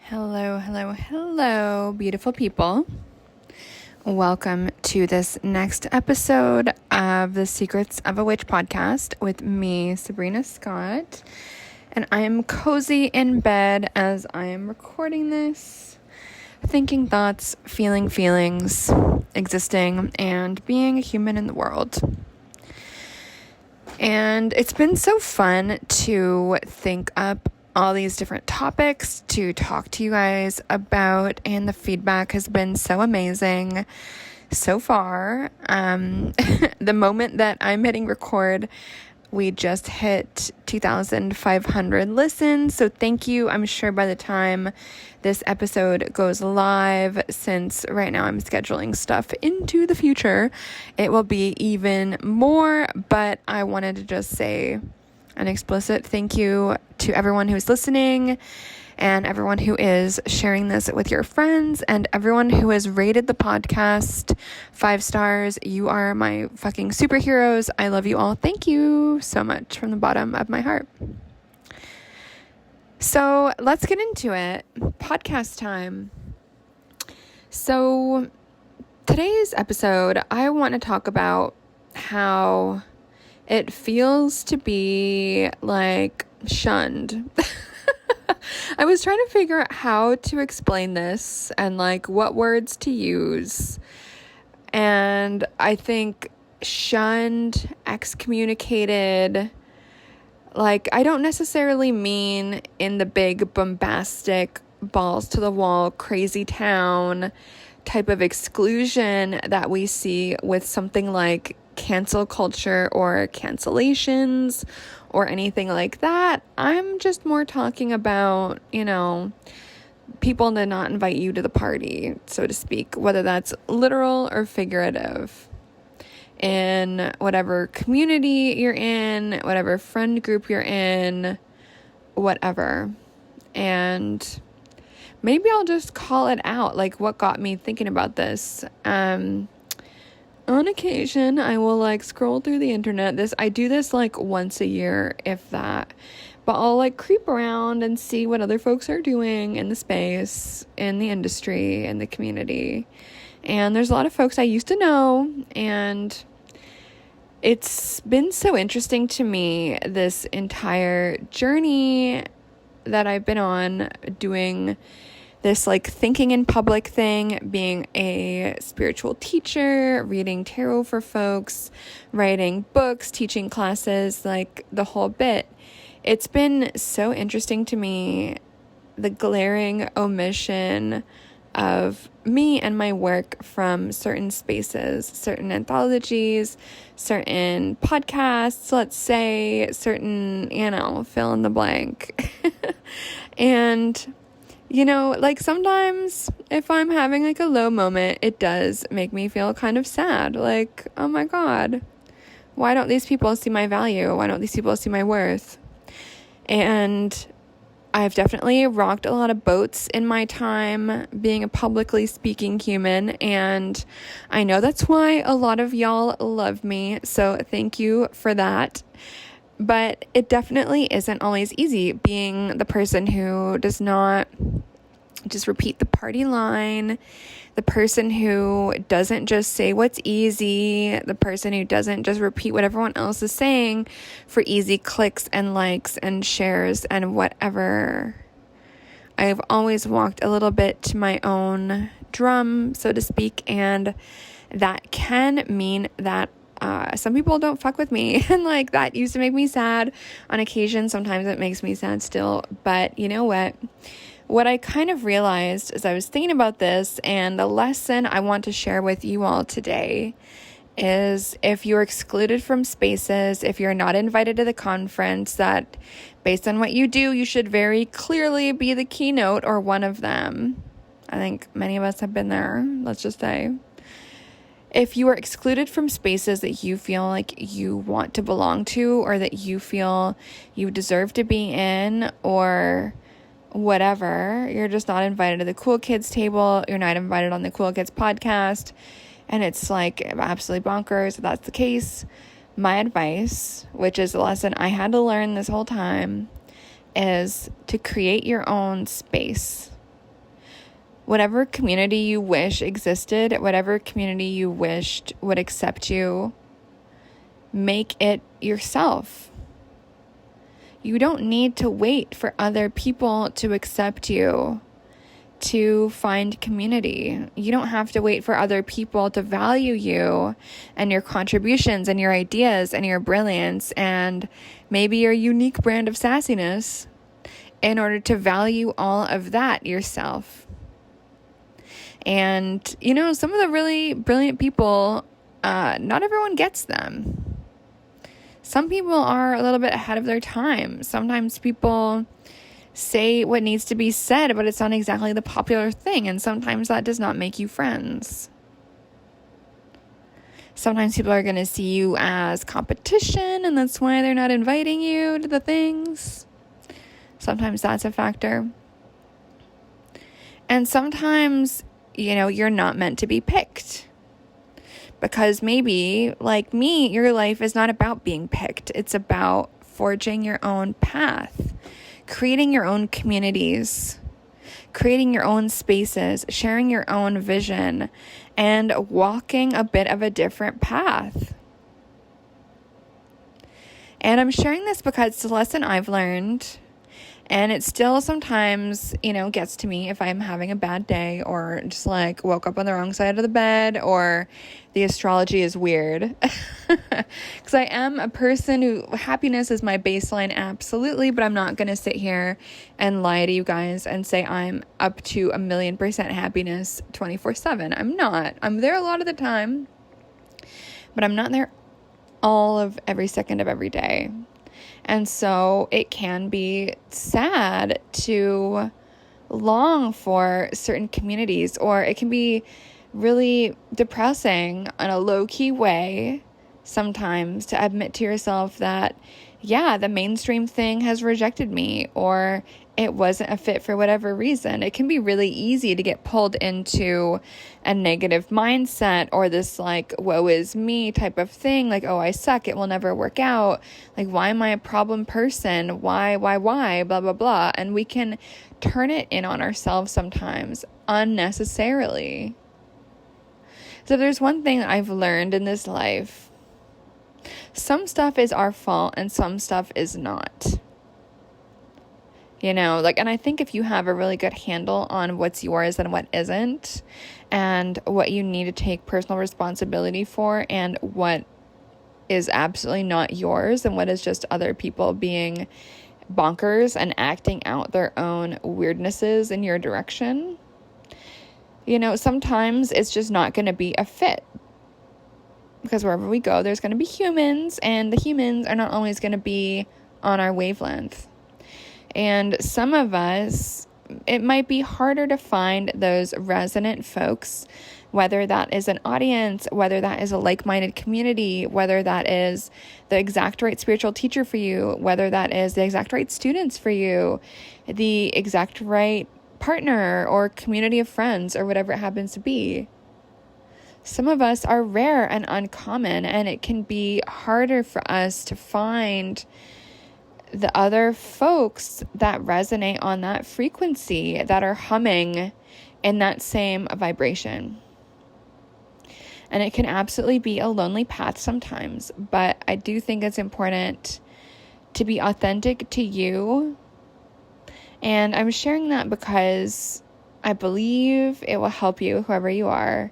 Hello, hello, hello, beautiful people. Welcome to this next episode of the Secrets of a Witch podcast with me, Sabrina Scott. And I am cozy in bed as I am recording this, thinking thoughts, feeling feelings, existing, and being a human in the world. And it's been so fun to think up all these different topics to talk to you guys about, and the feedback has been so amazing so far. The moment that I'm hitting record, we just hit 2,500 listens, so thank you. I'm sure by the time this episode goes live, since right now I'm scheduling stuff into the future, it will be even more, but I wanted to just say an explicit thank you to everyone who's listening and everyone who is sharing this with your friends and everyone who has rated the podcast 5 stars. You are my fucking superheroes. I love you all. Thank you so much from the bottom of my heart. So let's get into it. Podcast time. So today's episode, I want to talk about how it feels to be like shunned. I was trying to figure out how to explain this and like what words to use. And I think shunned, excommunicated, like I don't necessarily mean in the big bombastic balls to the wall, crazy town type of exclusion that we see with something like cancel culture or cancellations or anything like that. I'm just more talking about, people did not invite you to the party, so to speak, whether that's literal or figurative. In whatever community you're in, whatever friend group you're in, whatever. And maybe I'll just call it out, like what got me thinking about this. On occasion, I will scroll through the internet. I do this once a year, if that. But I'll creep around and see what other folks are doing in the space, in the industry, in the community. And there's a lot of folks I used to know, and it's been so interesting to me, this entire journey that I've been on, doing this thinking in public thing, being a spiritual teacher, reading tarot for folks, writing books, teaching classes, the whole bit. It's been so interesting to me, the glaring omission of me and my work from certain spaces, certain anthologies, certain podcasts, let's say, certain, fill in the blank. And sometimes if I'm having a low moment, it does make me feel kind of sad. Oh my God, why don't these people see my value? Why don't these people see my worth? And I've definitely rocked a lot of boats in my time being a publicly speaking human. And I know that's why a lot of y'all love me. So thank you for that. But it definitely isn't always easy being the person who does not just repeat the party line, the person who doesn't just say what's easy, the person who doesn't just repeat what everyone else is saying for easy clicks and likes and shares and whatever. I've always walked a little bit to my own drum, so to speak, and that can mean that some people don't fuck with me, and that used to make me sad on occasion. Sometimes it makes me sad still, but you know what I kind of realized as I was thinking about this, and the lesson I want to share with you all today, is if you're excluded from spaces, if you're not invited to the conference, that based on what you do, you should very clearly be the keynote or one of them. I think many of us have been there, let's just say. If you are excluded from spaces that you feel like you want to belong to, or that you feel you deserve to be in, or whatever, you're just not invited to the cool kids table, you're not invited on the cool kids podcast, and it's absolutely bonkers if that's the case, my advice, which is a lesson I had to learn this whole time, is to create your own space. whatever community you wish existed, whatever community you wished would accept you, make it yourself. You don't need to wait for other people to accept you to find community. You don't have to wait for other people to value you and your contributions and your ideas and your brilliance and maybe your unique brand of sassiness in order to value all of that yourself. And, some of the really brilliant people, not everyone gets them. Some people are a little bit ahead of their time. Sometimes people say what needs to be said, but it's not exactly the popular thing. And sometimes that does not make you friends. Sometimes people are going to see you as competition, and that's why they're not inviting you to the things. Sometimes that's a factor. And sometimes, you're not meant to be picked. Because maybe, like me, your life is not about being picked. It's about forging your own path, creating your own communities, creating your own spaces, sharing your own vision, and walking a bit of a different path. And I'm sharing this because it's a lesson I've learned. And it still sometimes, gets to me if I'm having a bad day or just woke up on the wrong side of the bed or the astrology is weird. Because I am a person who happiness is my baseline, absolutely. But I'm not going to sit here and lie to you guys and say I'm up to 1,000,000% happiness 24/7. I'm not. I'm there a lot of the time. But I'm not there all of every second of every day. And so it can be sad to long for certain communities, or it can be really depressing in a low-key way sometimes to admit to yourself that, the mainstream thing has rejected me, or it wasn't a fit for whatever reason. It can be really easy to get pulled into a negative mindset or this woe is me type of thing. Oh, I suck. It will never work out. Why am I a problem person? Why, blah, blah, blah. And we can turn it in on ourselves sometimes unnecessarily. So if there's one thing that I've learned in this life, some stuff is our fault and some stuff is not. And I think if you have a really good handle on what's yours and what isn't, and what you need to take personal responsibility for, and what is absolutely not yours, and what is just other people being bonkers and acting out their own weirdnesses in your direction, sometimes it's just not going to be a fit. Because wherever we go, there's going to be humans, and the humans are not always going to be on our wavelength. And some of us, it might be harder to find those resonant folks, whether that is an audience, whether that is a like-minded community, whether that is the exact right spiritual teacher for you, whether that is the exact right students for you, the exact right partner or community of friends, or whatever it happens to be. Some of us are rare and uncommon, and it can be harder for us to find the other folks that resonate on that frequency, that are humming in that same vibration. And it can absolutely be a lonely path sometimes, but I do think it's important to be authentic to you. And I'm sharing that because I believe it will help you, whoever you are,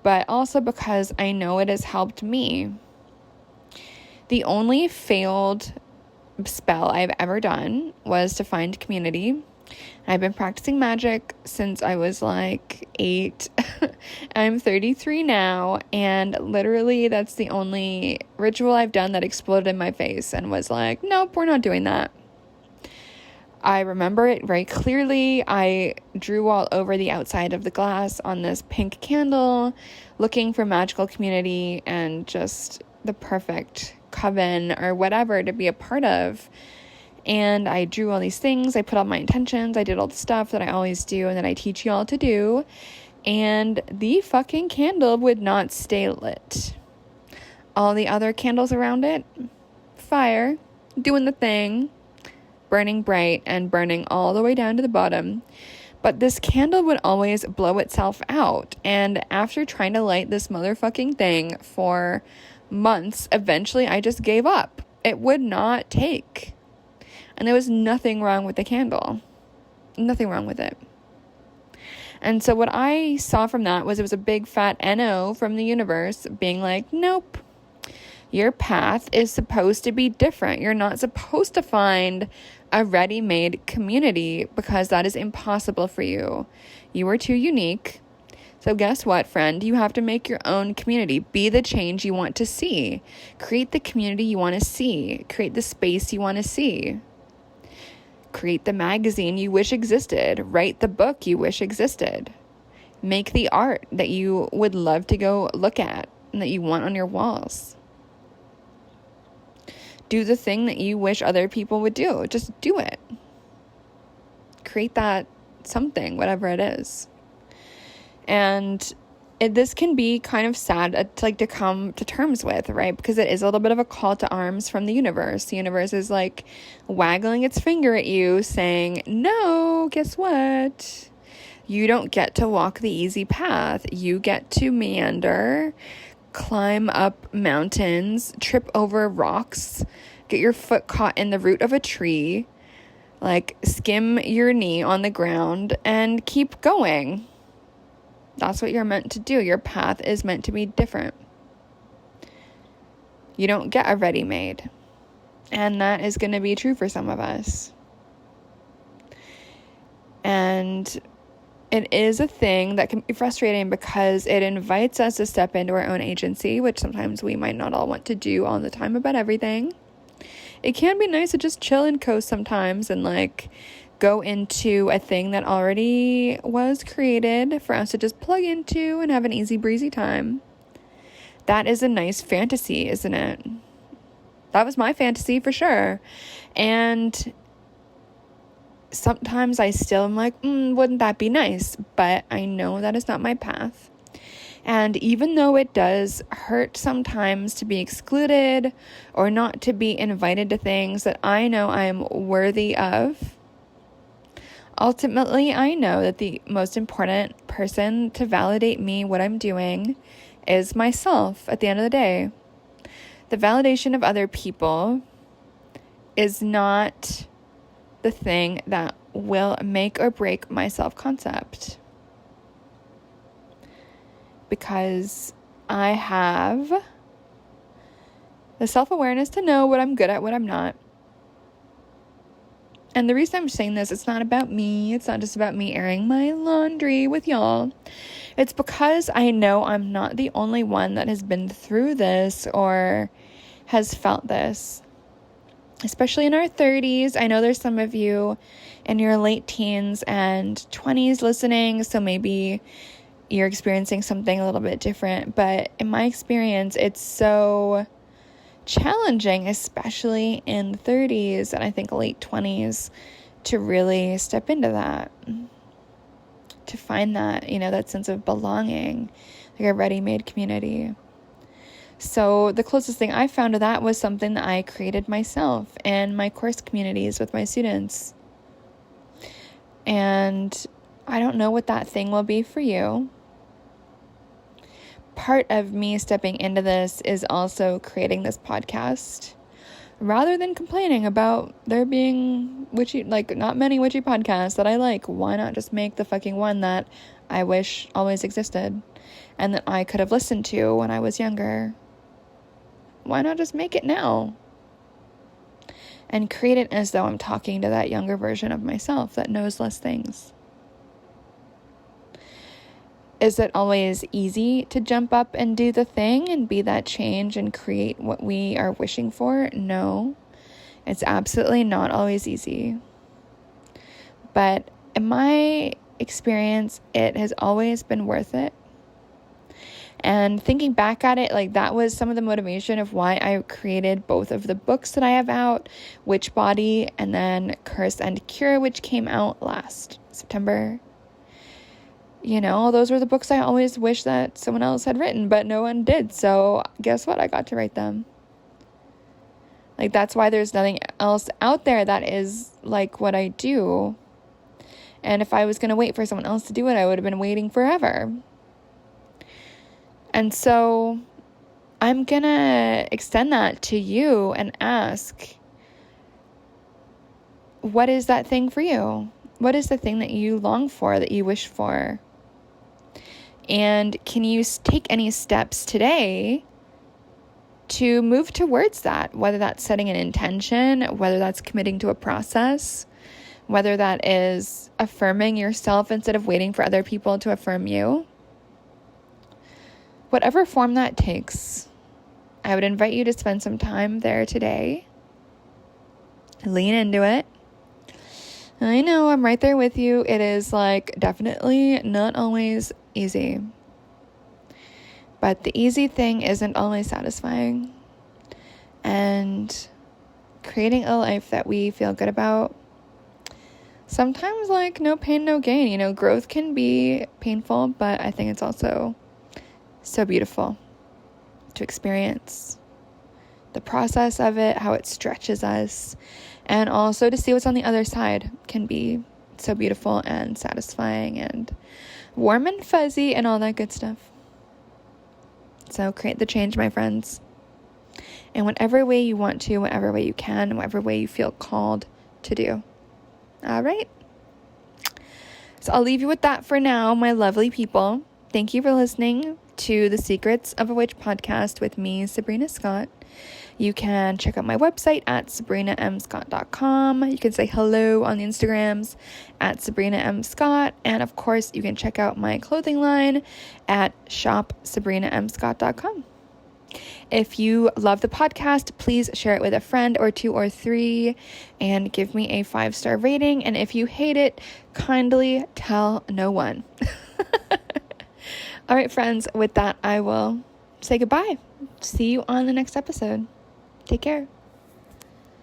but also because I know it has helped me. The only failed spell I've ever done was to find community. I've been practicing magic since I was 8. I'm 33 now, and literally that's the only ritual I've done that exploded in my face and was nope, we're not doing that. I remember it very clearly. I drew all over the outside of the glass on this pink candle, looking for magical community and just the perfect coven or whatever to be a part of. And I drew all these things. I put all my intentions. I did all the stuff that I always do and that I teach y'all to do. And the fucking candle would not stay lit. All the other candles around it, fire, doing the thing, burning bright and burning all the way down to the bottom. But this candle would always blow itself out. And after trying to light this motherfucking thing for months, eventually I just gave up. It would not take. And there was nothing wrong with the candle. Nothing wrong with it. And so what I saw from that was it was a big fat NO from the universe being like, nope, your path is supposed to be different. You're not supposed to find a ready-made community because that is impossible for you. You are too unique. So guess what, friend? You have to make your own community. Be the change you want to see. Create the community you want to see. Create the space you want to see. Create the magazine you wish existed. Write the book you wish existed. Make the art that you would love to go look at and that you want on your walls. Do the thing that you wish other people would do. Just do it. Create that something, whatever it is. And this can be kind of sad to come to terms with, right? Because it is a little bit of a call to arms from the universe. The universe is like waggling its finger at you saying, no, guess what? You don't get to walk the easy path. You get to meander, climb up mountains, trip over rocks, get your foot caught in the root of a tree, like skim your knee on the ground and keep going. That's what you're meant to do. Your path is meant to be different. You don't get a ready-made. And that is going to be true for some of us. And it is a thing that can be frustrating because it invites us to step into our own agency, which sometimes we might not all want to do all the time about everything. It can be nice to just chill and coast sometimes and like go into a thing that already was created for us to just plug into and have an easy breezy time. That is a nice fantasy, isn't it? That was my fantasy for sure. And sometimes I still am like, wouldn't that be nice? But I know that is not my path. And even though it does hurt sometimes to be excluded or not to be invited to things that I know I am worthy of, ultimately, I know that the most important person to validate me, what I'm doing, is myself at the end of the day. The validation of other people is not the thing that will make or break my self-concept. Because I have the self-awareness to know what I'm good at, what I'm not. And the reason I'm saying this, it's not about me. It's not just about me airing my laundry with y'all. It's because I know I'm not the only one that has been through this or has felt this. Especially in our 30s. I know there's some of you in your late teens and 20s listening, so maybe you're experiencing something a little bit different. But in my experience, it's so challenging, especially in the 30s and I think late 20s, to really step into that, to find that, that sense of belonging, like a ready-made community. So the closest thing I found to that was something that I created myself in my course communities with my students. And I don't know what that thing will be for you. Part of me stepping into this is also creating this podcast. Rather than complaining about there being witchy, not many witchy podcasts that I like, why not just make the fucking one that I wish always existed and that I could have listened to when I was younger? Why not just make it now? And create it as though I'm talking to that younger version of myself that knows less things. Is it always easy to jump up and do the thing and be that change and create what we are wishing for? No, it's absolutely not always easy. But in my experience, it has always been worth it. And thinking back at it, that was some of the motivation of why I created both of the books that I have out, Witch Body and then Curse and Cure, which came out last September. Those were the books I always wished that someone else had written, but no one did. So guess what? I got to write them. That's why there's nothing else out there that is like what I do. And if I was going to wait for someone else to do it, I would have been waiting forever. And so I'm going to extend that to you and ask, what is that thing for you? What is the thing that you long for, that you wish for? And can you take any steps today to move towards that? Whether that's setting an intention, whether that's committing to a process, whether that is affirming yourself instead of waiting for other people to affirm you. Whatever form that takes, I would invite you to spend some time there today. Lean into it. I know, I'm right there with you. It is definitely not always easy. But the easy thing isn't always satisfying. And creating a life that we feel good about, sometimes no pain, no gain. Growth can be painful, but I think it's also so beautiful to experience the process of it, how it stretches us, and also to see what's on the other side can be so beautiful and satisfying and warm and fuzzy and all that good stuff. So create the change, my friends, in whatever way you want to, whatever way you can, whatever way you feel called to do. All right. So I'll leave you with that for now, my lovely people. Thank you for listening to the Secrets of a Witch podcast with me, Sabrina Scott. You can check out my website at sabrinamscott.com. You can say hello on the Instagrams at sabrinamscott. And of course, you can check out my clothing line at shopsabrinamscott.com. If you love the podcast, please share it with a friend or 2 or 3 and give me a 5-star rating. And if you hate it, kindly tell no one. All right, friends, with that, I will say goodbye. See you on the next episode. Take care.